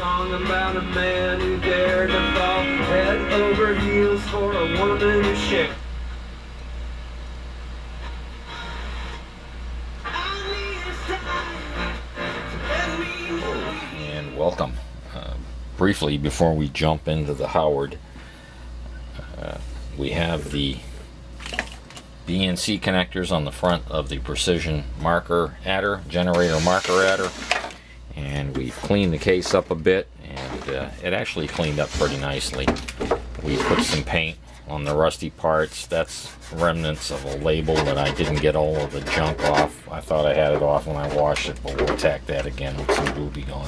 song about a man who dared to fall head over heels for a woman who shared. And welcome. Briefly, before we jump into the Howard, we have the BNC connectors on the front of the precision marker adder, generator marker adder, and we've cleaned the case up a bit, and it actually cleaned up pretty nicely. We put some paint on the rusty parts. That's remnants of a label that I didn't get all of the junk off. I thought I had it off when I washed it, but we'll tack that again with some Booby on.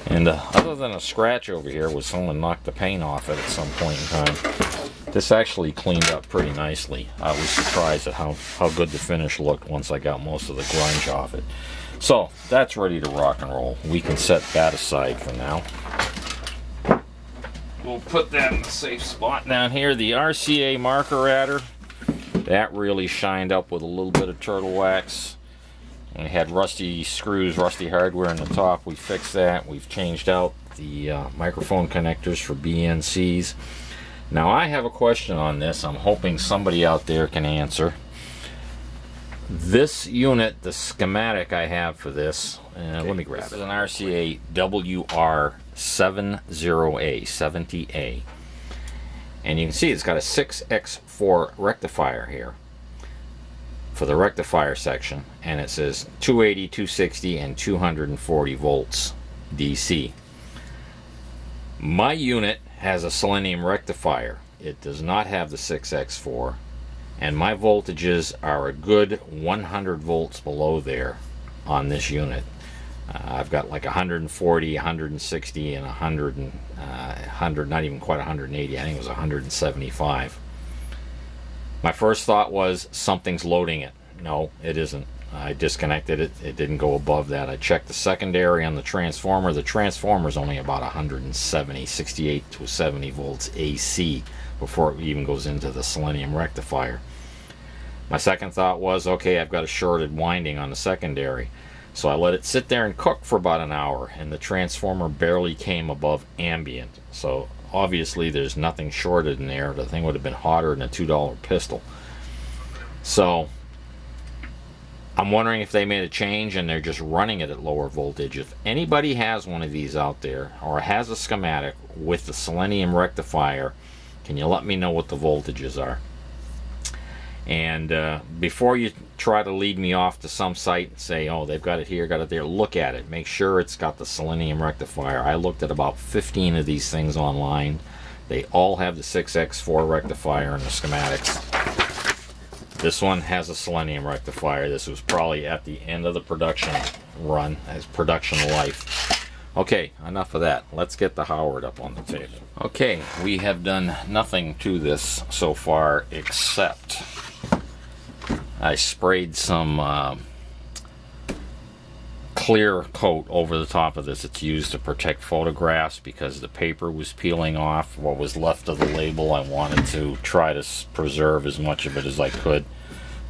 And other than a scratch over here where someone knocked the paint off it at some point in time, this actually cleaned up pretty nicely. I was surprised at how good the finish looked once I got most of the grunge off it. So that's ready to rock and roll. We can set that aside for now. We'll put that in the safe spot down here. The RCA marker adder, that really shined up with a little bit of turtle wax. And it had rusty screws, rusty hardware in the top. We fixed that. We've changed out the microphone connectors for BNCs. Now I have a question on this. I'm hoping somebody out there can answer. This unit, the schematic I have for this, let me grab it. This is an RCA WR70A, 70A. And you can see it's got a 6x4 rectifier here for the rectifier section, and it says 280, 260, and 240 volts DC. My unit has a selenium rectifier. It does not have the 6x4, and my voltages are a good 100 volts below there on this unit. I've got like 140, 160, and 100, not even quite 180. I think it was 175. My first thought was something's loading it. No, it isn't. I disconnected it. It didn't go above that. I checked the secondary on the transformer. The transformer is only about 170, 68 to 70 volts AC before it even goes into the selenium rectifier. My second thought was, okay, I've got a shorted winding on the secondary. So I let it sit there and cook for about an hour, and the transformer barely came above ambient. So obviously there's nothing shorted in there. The thing would have been hotter than a $2 pistol. So I'm wondering if they made a change and they're just running it at lower voltage. If anybody has one of these out there or has a schematic with the selenium rectifier, can you let me know what the voltages are? And before you try to lead me off to some site and say, oh, they've got it here, got it there, look at it. Make sure it's got the selenium rectifier. I looked at about 15 of these things online. They all have the 6x4 rectifier in the schematics. This one has a selenium rectifier. This was probably at the end of the production run, as production life. Okay, enough of that. Let's get the Howard up on the table. Okay, we have done nothing to this so far except I sprayed some clear coat over the top of this. It's used to protect photographs because the paper was peeling off. What was left of the label, I wanted to try to preserve as much of it as I could.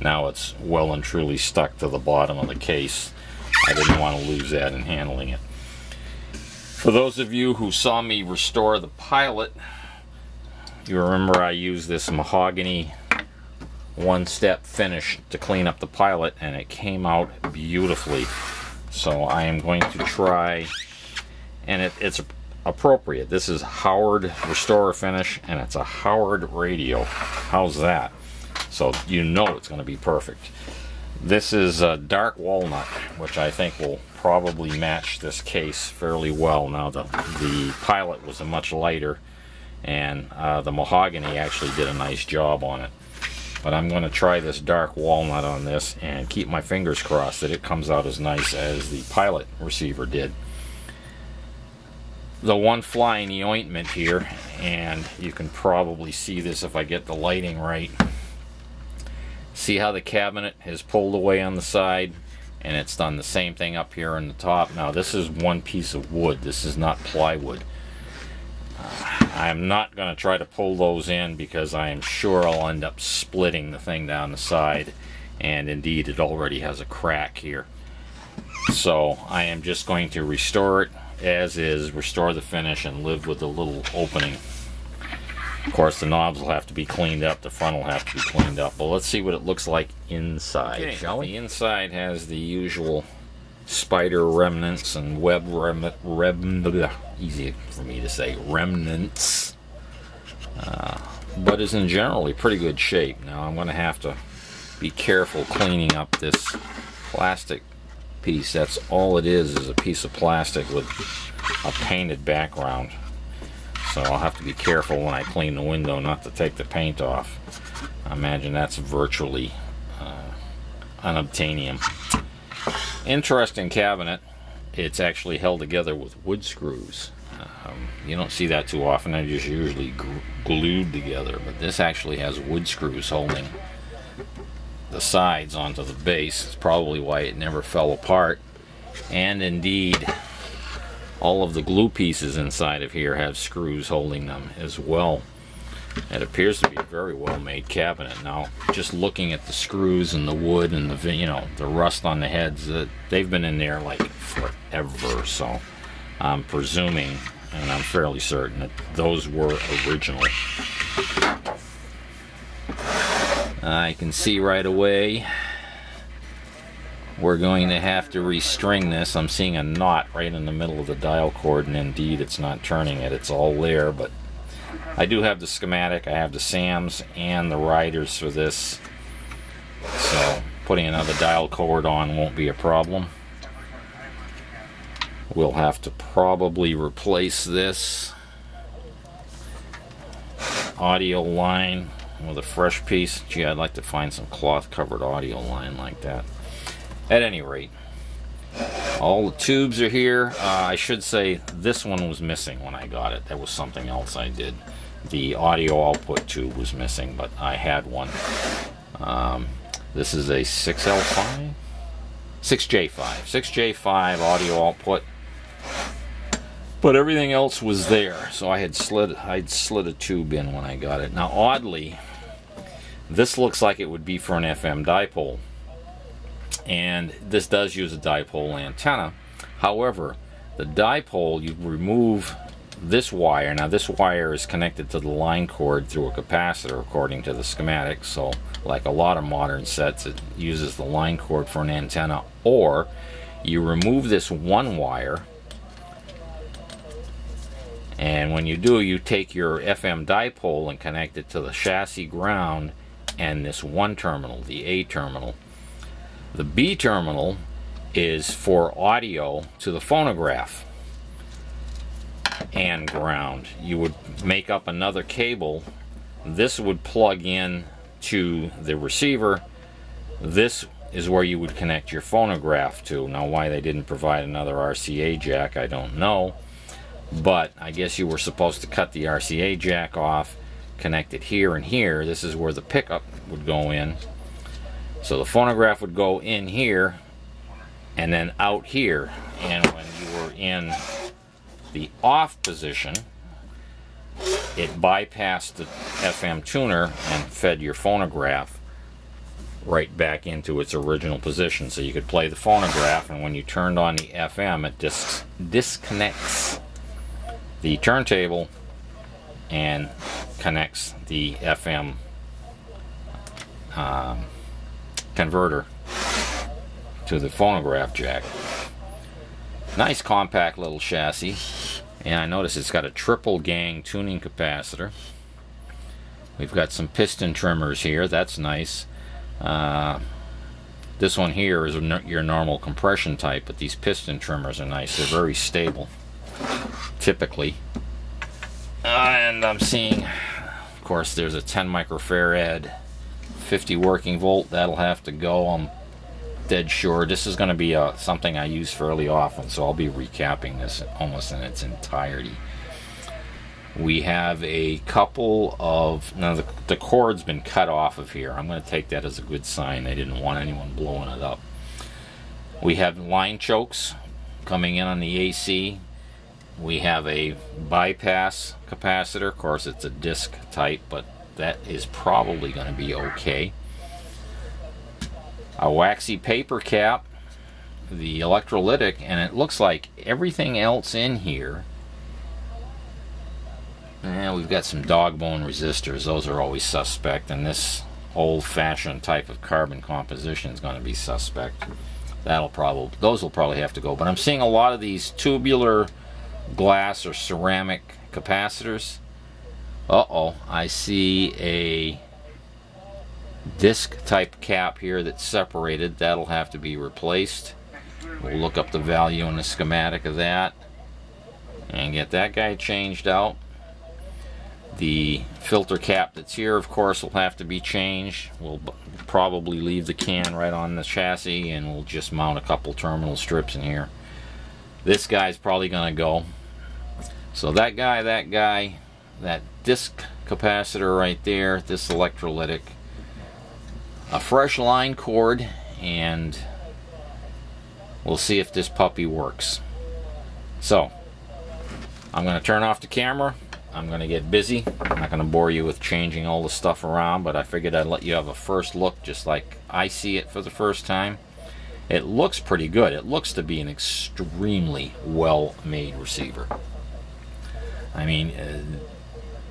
Now it's well and truly stuck to the bottom of the case. I didn't want to lose that in handling it. For those of you who saw me restore the Pilot, you remember I used this mahogany one-step finish to clean up the Pilot, and it came out beautifully. So I am going to try, and it's appropriate. This is Howard Restorer Finish, and it's a Howard radio. How's that? So you know it's going to be perfect. This is a dark walnut, which I think will probably match this case fairly well. Now the Pilot was a much lighter, and the mahogany actually did a nice job on it. But I'm going to try this dark walnut on this and keep my fingers crossed that it comes out as nice as the Pilot receiver did. The one fly in the ointment here, and you can probably see this if I get the lighting right. See how the cabinet is pulled away on the side, and it's done the same thing up here on the top. Now this is one piece of wood. This is not plywood. I'm not going to try to pull those in because I am sure I'll end up splitting the thing down the side, and indeed it already has a crack here. So I am just going to restore it as is, restore the finish, and live with the little opening. Of course, the knobs will have to be cleaned up, the front will have to be cleaned up. But let's see what it looks like inside, shall we? The inside has the usual spider remnants and web easy for me to say, remnants. But is in generally pretty good shape. Now I'm going to have to be careful cleaning up this plastic piece. That's all it is a piece of plastic with a painted background. So I'll have to be careful when I clean the window not to take the paint off. I imagine that's virtually unobtainium. Interesting cabinet. It's actually held together with wood screws. You don't see that too often. They're just usually glued together, but this actually has wood screws holding the sides onto the base. It's probably why it never fell apart. And indeed, all of the glue pieces inside of here have screws holding them as well. It appears to be a very well made cabinet. Now, just looking at the screws and the wood and the, you know, the rust on the heads, they've been in there like forever. So I'm presuming, and I'm fairly certain, that those were original. I can see right away we're going to have to restring this. I'm seeing a knot right in the middle of the dial cord, and indeed it's not turning it. It's all there, but I do have the schematic. I have the SAMs and the riders for this, so putting another dial cord on won't be a problem. We'll have to probably replace this audio line with a fresh piece. Gee, I'd like to find some cloth covered audio line like that. At any rate, all the tubes are here. I should say this one was missing when I got it. That was something else I did. The audio output tube was missing, but I had one. This is a 6J5 audio output, but everything else was there. So I'd slid a tube in when I got it. Now, oddly, this looks like it would be for an FM dipole. And this does use a dipole antenna. However, the dipole, you remove this wire. Now this wire is connected to the line cord through a capacitor according to the schematic. So like a lot of modern sets, it uses the line cord for an antenna. Or you remove this one wire, and when you do, you take your FM dipole and connect it to the chassis ground and this one terminal, the A terminal. The B terminal is for audio to the phonograph and ground. You would make up another cable. This would plug in to the receiver. This is where you would connect your phonograph to. Now, why they didn't provide another RCA jack, I don't know. But I guess you were supposed to cut the RCA jack off, connect it here and here. This is where the pickup would go in. So the phonograph would go in here and then out here, and when you were in the off position, it bypassed the FM tuner and fed your phonograph right back into its original position. So you could play the phonograph, and when you turned on the FM, it disconnects the turntable and connects the FM converter to the phonograph jack. Nice compact little chassis, and I notice it's got a triple gang tuning capacitor. We've got some piston trimmers here. That's nice. This one here is your normal compression type, but these piston trimmers are nice. They're very stable, typically. And I'm seeing, of course, there's a 10 microfarad 50 working volt. That'll have to go. I'm dead sure. This is going to be something I use fairly often, so I'll be recapping this almost in its entirety. We have a couple of, now the cord's been cut off of here. I'm going to take that as a good sign. They didn't want anyone blowing it up. We have line chokes coming in on the AC. We have a bypass capacitor. Of course, it's a disc type, but that is probably going to be okay. A waxy paper cap the electrolytic, and it looks like everything else in here. And we've got some dog bone resistors. Those are always suspect, and this old-fashioned type of carbon composition is going to be suspect. Those will probably have to go. But I'm seeing a lot of these tubular glass or ceramic capacitors. I see a disc type cap here that's separated. That'll have to be replaced. We'll look up the value in the schematic of that and get that guy changed out. The filter cap that's here, of course, will have to be changed. We'll probably leave the can right on the chassis, and we'll just mount a couple terminal strips in here. This guy's probably going to go. So that guy, that disc capacitor right there, this electrolytic, a fresh line cord, and we'll see if this puppy works. So I'm going to turn off the camera. I'm going to get busy. I'm not going to bore you with changing all the stuff around, but I figured I'd let you have a first look just like I see it for the first time. It looks pretty good. It looks to be an extremely well-made receiver. I mean,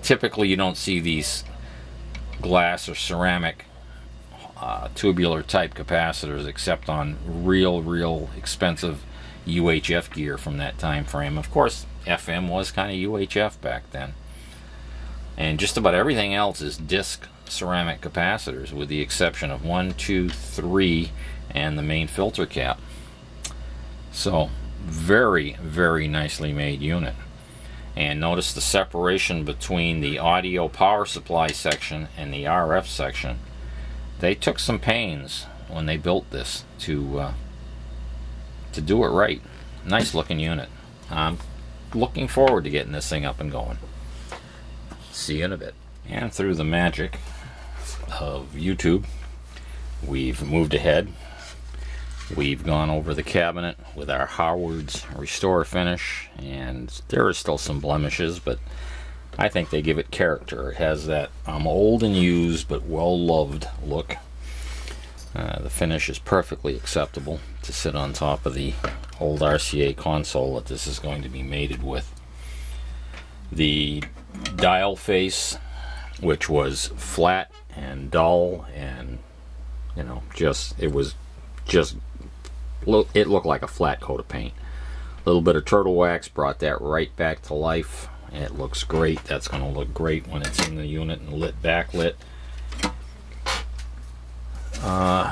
typically you don't see these glass or ceramic tubular type capacitors except on real expensive UHF gear from that time frame. Of course, FM was kind of UHF back then. And just about everything else is disc ceramic capacitors, with the exception of 1, 2, 3, and the main filter cap. So, very nicely made unit. And notice the separation between the audio power supply section and the RF section. They took some pains when they built this to do it right. Nice looking unit. I'm looking forward to getting this thing up and going. See you in a bit. And through the magic of YouTube, we've moved ahead. We've gone over the cabinet with our Howard's Restore finish, and there are still some blemishes, but I think they give it character. It has that old and used but well-loved look. The finish is perfectly acceptable to sit on top of the old RCA console that this is going to be mated with. The dial face, which was flat and dull, and it looked like a flat coat of paint. A little bit of turtle wax brought that right back to life. It looks great. That's going to look great when it's in the unit and lit backlit.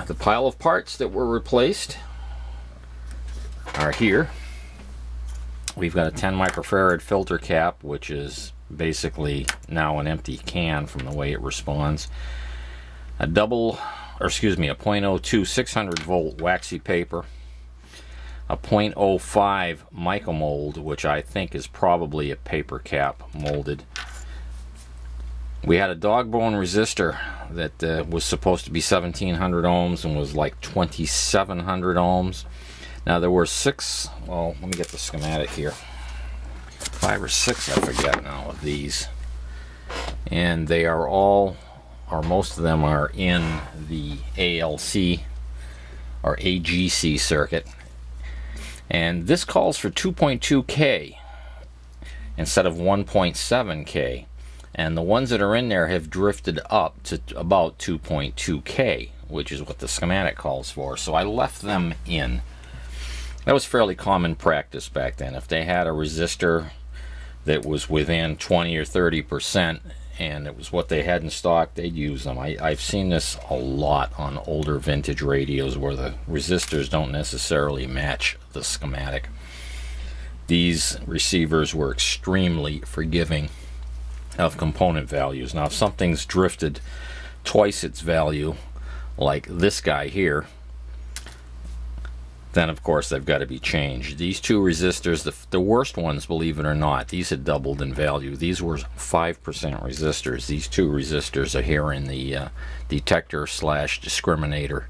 The pile of parts that were replaced are here. We've got a 10 microfarad filter cap, which is basically now an empty can from the way it responds. A 0.02 600 volt waxy paper. A 0.05 mica mold, which I think is probably a paper cap molded. We had a dog bone resistor that was supposed to be 1700 ohms and was like 2700 ohms. Now there were 6, well, let me get the schematic here. 5 or 6, I forget now, of these. And they are all, or most of them are in the ALC or AGC circuit. And this calls for 2.2K instead of 1.7K. And the ones that are in there have drifted up to about 2.2K, which is what the schematic calls for. So I left them in. That was fairly common practice back then. If they had a resistor that was within 20 or 30% and it was what they had in stock, they'd use them. I've seen this a lot on older vintage radios where the resistors don't necessarily match the schematic. These receivers were extremely forgiving of component values. Now if something's drifted twice its value, like this guy here, then of course they've got to be changed. These two resistors, the worst ones, believe it or not, these had doubled in value. These were 5% resistors. These two resistors are here in the detector slash discriminator.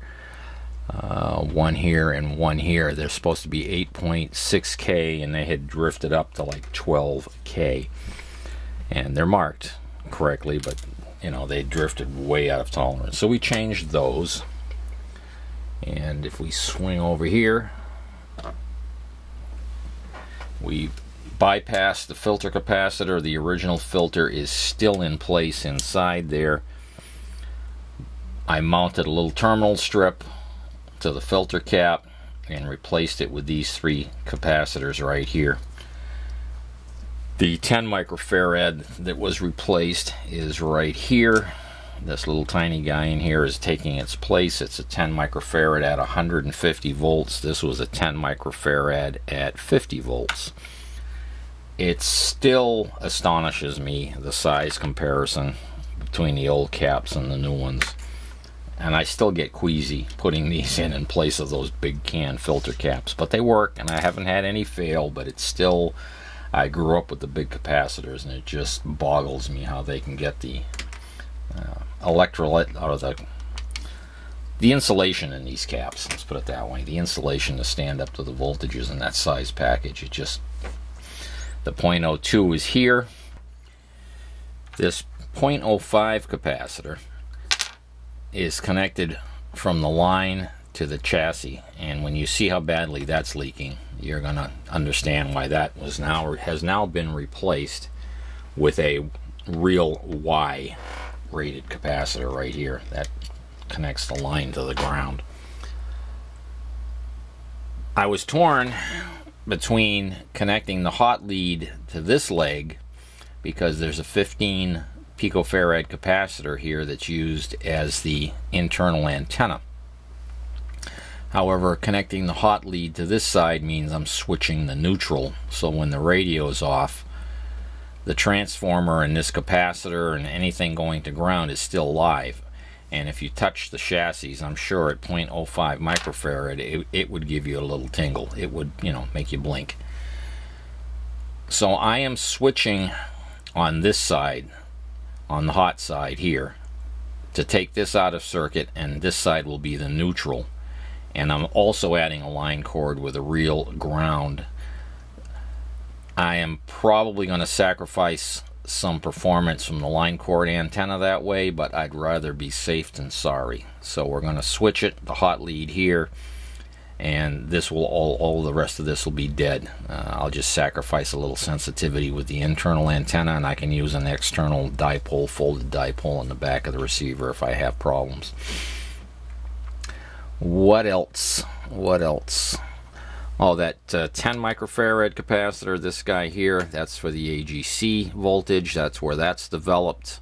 One here and one here. They're supposed to be 8.6K and they had drifted up to like 12K. And they're marked correctly, but they drifted way out of tolerance. So we changed those. And if we swing over here, We bypassed the filter capacitor. The original filter is still in place inside there. I mounted a little terminal strip to the filter cap and replaced it with these 3 capacitors right here. The 10 microfarad that was replaced is right here. This little tiny guy in here is taking its place. It's a 10 microfarad at 150 volts. This was a 10 microfarad at 50 volts. It still astonishes me, the size comparison between the old caps and the new ones. And I still get queasy putting these in place of those big can filter caps. But they work, and I haven't had any fail, but it's still, I grew up with the big capacitors, and it just boggles me how they can get the electrolyte, or the insulation in these caps, let's put it that way, the insulation to stand up to the voltages in that size package. It just, the 0.02 is here. This 0.05 capacitor is connected from the line to the chassis, and when you see how badly that's leaking, you're gonna understand why that has now been replaced with a real Y rated capacitor right here that connects the line to the ground. I was torn between connecting the hot lead to this leg, because there's a 15 picofarad capacitor here that's used as the internal antenna. However, connecting the hot lead to this side means I'm switching the neutral, so when the radio is off, the transformer and this capacitor and anything going to ground is still live. And if you touch the chassis, I'm sure at 0.05 microfarad it would give you a little tingle. It would, you know, make you blink. So I am switching on this side, on the hot side here, to take this out of circuit, and this side will be the neutral. And I'm also adding a line cord with a real ground. I am probably going to sacrifice some performance from the line cord antenna that way, but I'd rather be safe than sorry. So we're going to switch it, the hot lead here, and this will all the rest of this will be dead. I'll just sacrifice a little sensitivity with the internal antenna, and I can use an external dipole, folded dipole in the back of the receiver if I have problems. What else? What else? Oh, that 10 microfarad capacitor, this guy here, that's for the AGC voltage. That's where that's developed.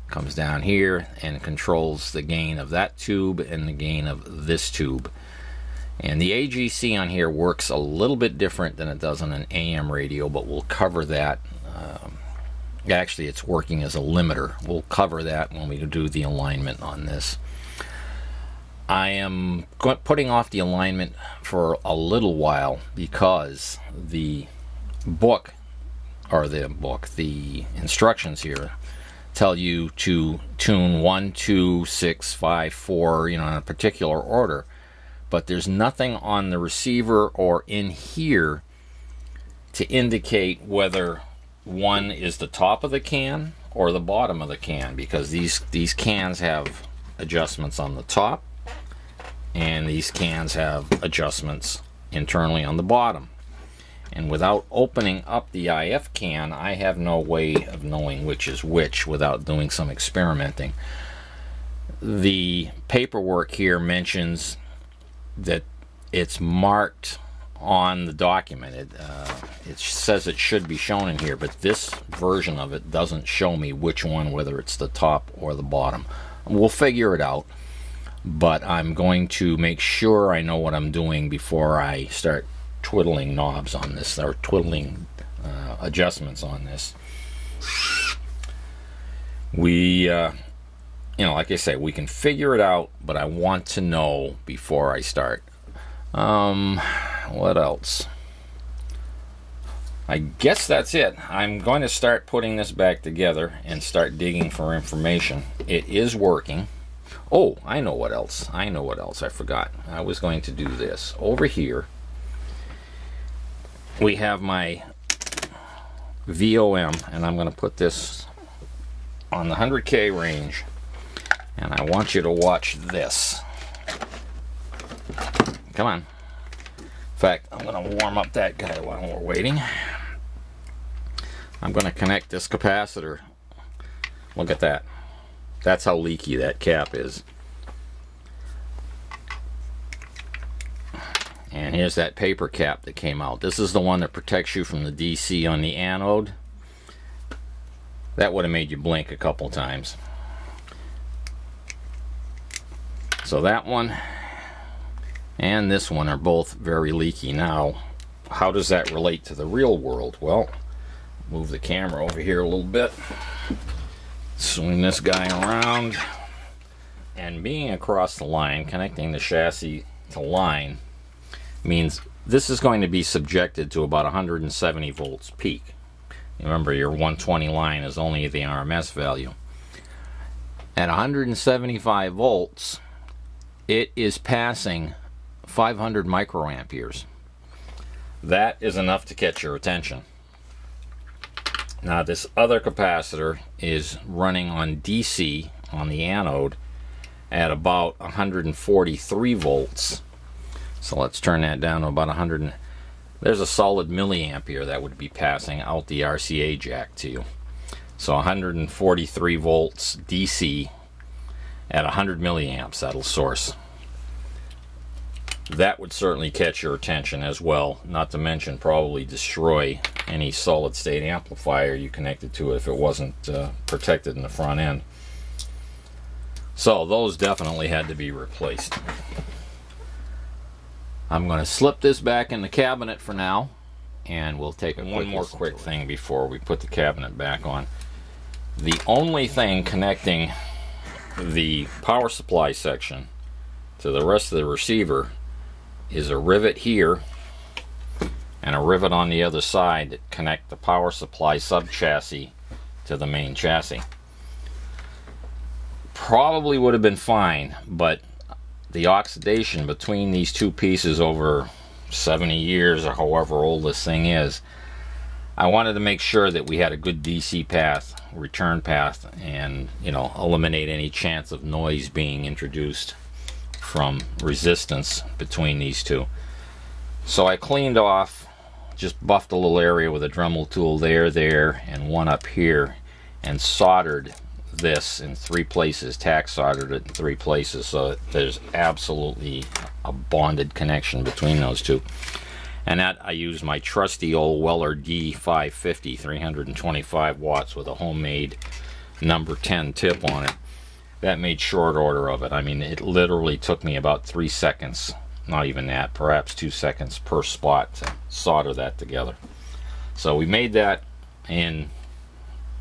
Comes down here and controls the gain of that tube and the gain of this tube. And the AGC on here works a little bit different than it does on an AM radio, but we'll cover that. Actually, it's working as a limiter. We'll cover that when we do the alignment on this. I am putting off the alignment for a little while because the the instructions here tell you to tune 1, 2, 6, 5, 4, you know, in a particular order. But there's nothing on the receiver or in here to indicate whether 1 is the top of the can or the bottom of the can, because these cans have adjustments on the top, and these cans have adjustments internally on the bottom. And without opening up the IF can, I have no way of knowing which is which without doing some experimenting. The paperwork here mentions that it's marked on the document. It says it should be shown in here, but this version of it doesn't show me which one, whether it's the top or the bottom. We'll figure it out. But I'm going to make sure I know what I'm doing before I start twiddling knobs on this, or twiddling adjustments on this. We, you know, like I say, we can figure it out, but I want to know before I start. What else? I guess that's it. I'm going to start putting this back together and start digging for information. It is working. Oh, I know what else. I know what else. I forgot. I was going to do this. Over here, we have my VOM, and I'm going to put this on the 100K range, and I want you to watch this. Come on. In fact, I'm going to warm up that guy while we're waiting. I'm going to connect this capacitor. Look at that. That's how leaky that cap is. And here's that paper cap that came out. This is the one that protects you from the DC on the anode. That would have made you blink a couple times. So that one and this one are both very leaky. Now, how does that relate to the real world? Well, move the camera over here a little bit. Swing this guy around. And being across the line, connecting the chassis to line, means this is going to be subjected to about 170 volts peak. Remember, your 120 line is only the RMS value. At 175 volts, it is passing 500 microamperes. That is enough to catch your attention. Now, this other capacitor is running on DC on the anode at about 143 volts. So let's turn that down to about 100. There's a solid milliampere that would be passing out the RCA jack to you. So 143 volts DC at 100 milliamps, that'll source. That would certainly catch your attention as well, not to mention probably destroy any solid state amplifier you connected to it if it wasn't protected in the front end. So those definitely had to be replaced. I'm going to slip this back in the cabinet for now, and we'll take one more quick thing before we put the cabinet back on. The only thing connecting the power supply section to the rest of the receiver is a rivet here and a rivet on the other side that connect the power supply sub chassis to the main chassis. Probably would have been fine, but the oxidation between these two pieces over 70 years or however old this thing is, I wanted to make sure that we had a good DC path, return path, and eliminate any chance of noise being introduced from resistance between these two. So I cleaned off, just buffed a little area with a Dremel tool there, and one up here, and soldered this in 3 places, tack soldered it in 3 places, so that there's absolutely a bonded connection between those two. And that I used my trusty old Weller D550 325 watts with a homemade number 10 tip on it. That made short order of it. I mean, it literally took me about 3 seconds, not even that, perhaps 2 seconds per spot to solder that together. So we made that in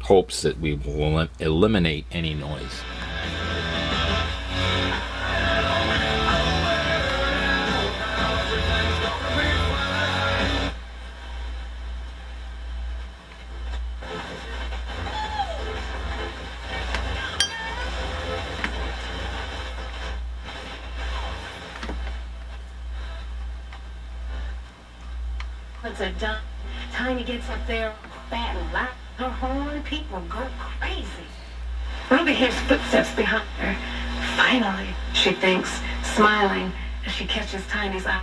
hopes that we will eliminate any noise. Once they're done, Tiny gets up there, fat and loud. Her horn, people go crazy. Ruby hears footsteps behind her. Finally, she thinks, smiling as she catches Tiny's eye.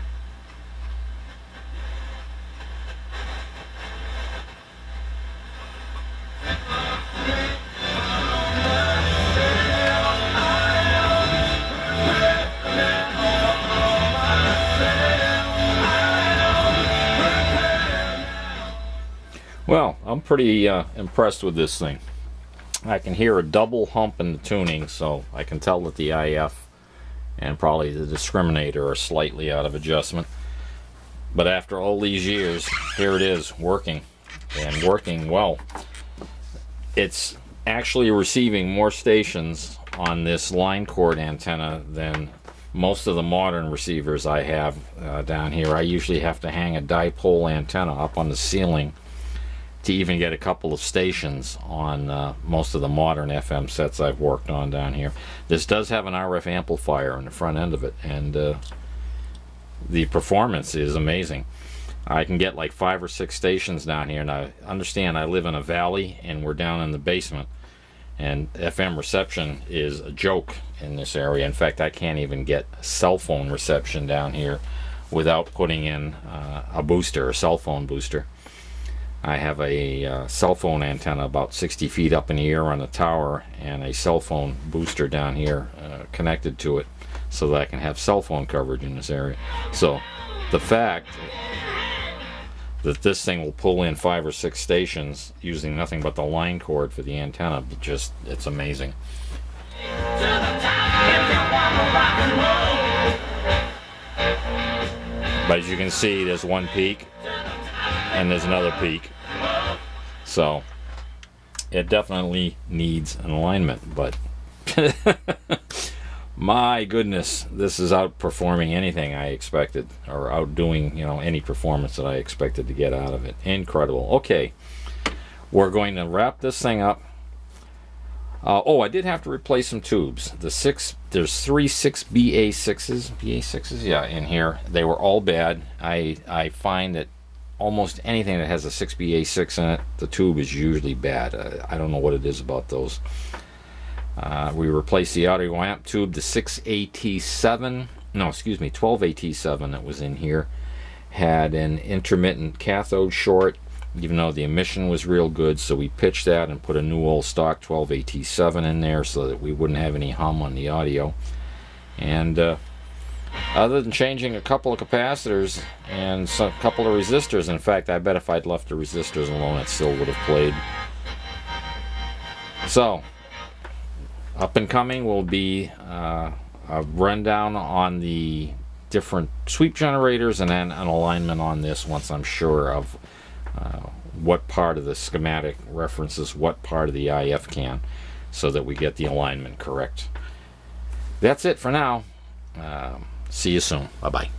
Well, I'm pretty impressed with this thing. I can hear a double hump in the tuning, so I can tell that the IF and probably the discriminator are slightly out of adjustment. But after all these years, here it is, working, and working well. It's actually receiving more stations on this line cord antenna than most of the modern receivers I have down here. I usually have to hang a dipole antenna up on the ceiling to even get a couple of stations on most of the modern FM sets I've worked on down here. This does have an RF amplifier in the front end of it, and the performance is amazing. I can get like 5 or 6 stations down here, and I understand I live in a valley and we're down in the basement, and FM reception is a joke in this area. In fact, I can't even get cell phone reception down here without putting in a booster, a cell phone booster. I have a cell phone antenna about 60 feet up in the air on the tower, and a cell phone booster down here connected to it, so that I can have cell phone coverage in this area. So the fact that this thing will pull in 5 or 6 stations using nothing but the line cord for the antenna, just, it's amazing. But as you can see, there's one peak and there's another peak, so it definitely needs an alignment. But my goodness, this is outperforming anything I expected, or outdoing, you know, any performance that I expected to get out of it. Incredible. Okay, we're going to wrap this thing up. Oh, I did have to replace some tubes. There's 3 6BA6s, yeah, in here. They were all bad. I find that almost anything that has a 6BA6 in it, the tube is usually bad. I don't know what it is about those. We replaced the audio amp tube. The 6AT7, no, excuse me, 12AT7 that was in here had an intermittent cathode short, even though the emission was real good, so we pitched that and put a new old stock 12AT7 in there so that we wouldn't have any hum on the audio. And other than changing a couple of capacitors and a couple of resistors, in fact, I bet if I'd left the resistors alone, it still would have played. So up and coming will be a rundown on the different sweep generators, and then an alignment on this once I'm sure of what part of the schematic references what part of the IF can, so that we get the alignment correct. That's it for now. See you soon. Bye-bye.